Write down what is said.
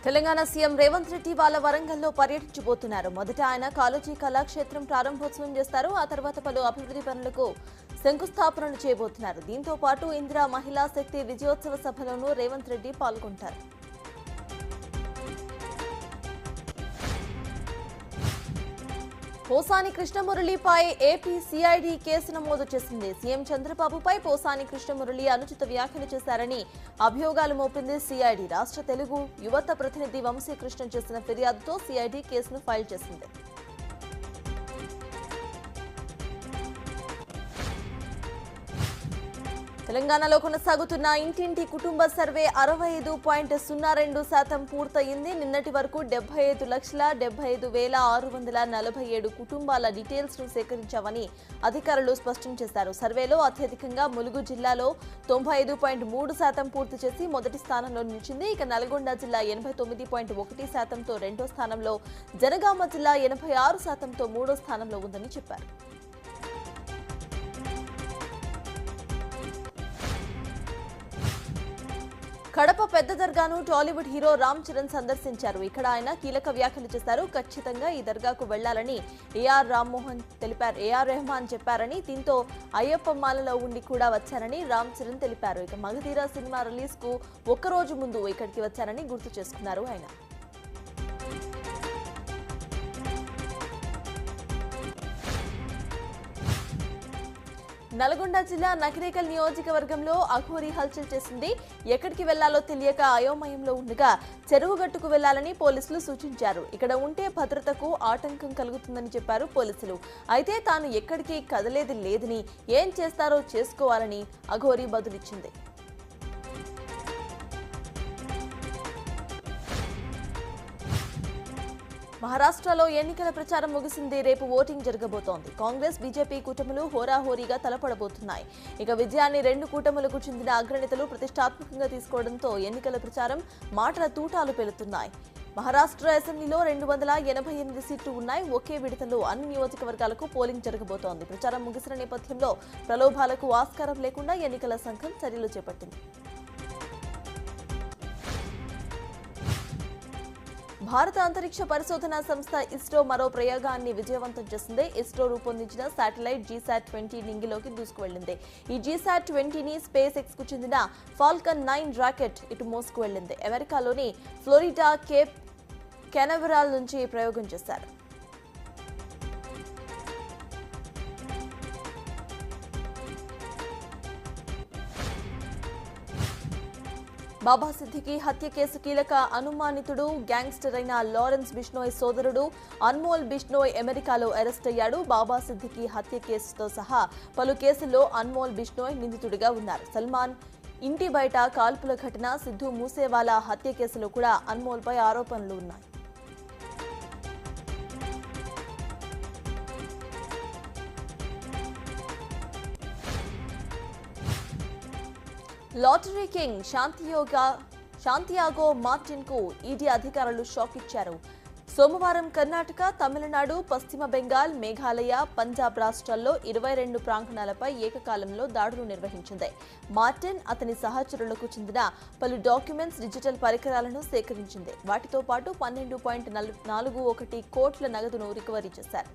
Telangana CM Revanth Reddy వాళ్ళ వరంగల్లో పర్యటించబోతున్నారు. మొదట ఆయన కాళోజీ కళాక్షేత్రం ప్రారంభోత్సవం చేస్తారు. ఆ తర్వాత పలు అభివృద్ధి పనులకు శంకుస్థాపనలు చేయబోతున్నారు. దీంతో పాటు ఇందిరా మహిళా శక్తి విజయోత్సవ సభలోనూ రేవంత్ రెడ్డి పాల్గొంటారు. పోసాని కృష్ణమురళిపై ఏపీ సిఐడి కేసు నమోదు చేసింది. సీఎం చంద్రబాబుపై పోసాని కృష్ణమురళి అనుచిత వ్యాఖ్యలు చేశారని అభియోగాలు మోపింది సిఐడి. రాష్ట్ర తెలుగు యువత ప్రతినిధి వంశీకృష్ణ చేసిన ఫిర్యాదుతో సిఐడి కేసును ఫైల్ చేసింది. తెలంగాణలో కొనసాగుతున్న ఇంటింటి కుటుంబ సర్వే 65.02% పూర్తయింది. నిన్నటి వరకు 75,75,647 కుటుంబాల డీటెయిల్స్ ను సేకరించామని అధికారులు స్పష్టం చేశారు. సర్వేలో అత్యధికంగా ములుగు జిల్లాలో 95.3% పూర్తి చేసి మొదటి స్థానంలో నిలిచింది. ఇక నల్గొండ జిల్లా 89.1%తో రెండో స్థానంలో, జనగామ జిల్లా 86%తో మూడో స్థానంలో ఉందని చెప్పారు. కడప పెద్ద దర్గాను టాలీవుడ్ హీరో రామ్ చరణ్ సందర్శించారు. ఇక్కడ ఆయన కీలక వ్యాఖ్యలు చేశారు. ఖచ్చితంగా ఈ దర్గాకు వెళ్లాలని ఏఆర్ రెహమాన్ చెప్పారని, దీంతో అయ్యప్ప మాలలో ఉండి కూడా వచ్చారని రామ్ చరణ్ తెలిపారు. ఇక మగధీర సినిమా రిలీజ్ కు ఒక్కరోజు ముందు ఇక్కడికి వచ్చారని గుర్తు చేసుకున్నారు ఆయన. నల్గొండ జిల్లా నకిరేకల్ నియోజకవర్గంలో అఘోరీ హల్చల్ చేసింది. ఎక్కడికి వెళ్లాలో తెలియక అయోమయంలో ఉండగా చెరువుగట్టుకు వెళ్లాలని పోలీసులు సూచించారు. ఇక్కడ ఉంటే భద్రతకు ఆటంకం కలుగుతుందని చెప్పారు పోలీసులు. అయితే తాను ఎక్కడికి కదలేది లేదని, ఏం చేస్తారో చేసుకోవాలని అఘోరీ బదులిచ్చింది. మహారాష్ట్రలో ఎన్నికల ప్రచారం ముగిసింది. రేపు ఓటింగ్ జరగబోతోంది. కాంగ్రెస్, బీజేపీ కూటములు హోరాహోరీగా తలపడబోతున్నాయి. ఇక విజయాన్ని రెండు కూటములకు చెందిన అగ్రనేతలు ప్రతిష్టాత్మకంగా తీసుకోవడంతో ఎన్నికల ప్రచారం మాటల తూటాలు పెలుతున్నాయి. మహారాష్ట్ర అసెంబ్లీలో 288 సీట్లు ఉన్నాయి. ఒకే విడతలో అన్ని నియోజకవర్గాలకు పోలింగ్ జరగబోతోంది. ప్రచారం ముగిసిన నేపథ్యంలో ప్రలోభాలకు ఆస్కారం లేకుండా ఎన్నికల సంఘం చర్యలు చేపట్టింది. భారత అంతరిక్ష పరిశోధన సంస్థ ఇస్రో మరో ప్రయోగాన్ని విజయవంతం చేసింది. ఇస్రో రూపొందించిన శాటిలైట్ GSAT-20 నింగిలోకి దూసుకువెళ్లింది. ఈ GSAT-20ని స్పేస్ ఎక్స్ కు చెందిన ఫాల్కన్ 9 రాకెట్ ఇటు మోసుకు వెళ్లింది. అమెరికాలోని ఫ్లోరిడా కేప్ కెనవెరల్ నుంచి ప్రయోగం చేశారు. బాబా సిద్దికి హత్య కేసు కీలక అనుమానితుడు గ్యాంగ్స్టర్ అయిన లారెన్స్ బిష్నోయ్ సోదరుడు అన్మోల్ బిష్నోయ్ అమెరికాలో అరెస్ట్ అయ్యాడు. బాబా సిద్దికి హత్య కేసుతో సహా పలు కేసుల్లో అన్మోల్ బిష్నోయ్ నిందితుడిగా ఉన్నారు. సల్మాన్ ఇంటి బయట కాల్పుల ఘటన, సిద్ధు మూసేవాలా హత్య కేసులో కూడా అన్మోల్పై ఆరోపణలు ఉన్నాయి. లాటరీ కింగ్ శాంతియాగో మార్టిన్ కు ఈడీ అధికారులు షాక్ ఇచ్చారు. సోమవారం కర్ణాటక, తమిళనాడు, పశ్చిమ బెంగాల్, మేఘాలయ, పంజాబ్ రాష్ట్రాల్లో 22 ప్రాంగణాలపై ఏకకాలంలో దాడులు నిర్వహించింది. మార్టిన్ అతని సహచరులకు చెందిన పలు డాక్యుమెంట్స్, డిజిటల్ పరికరాలను సేకరించింది. వాటితో పాటు 12.41 కోట్ల నగదును రికవరీ చేశారు.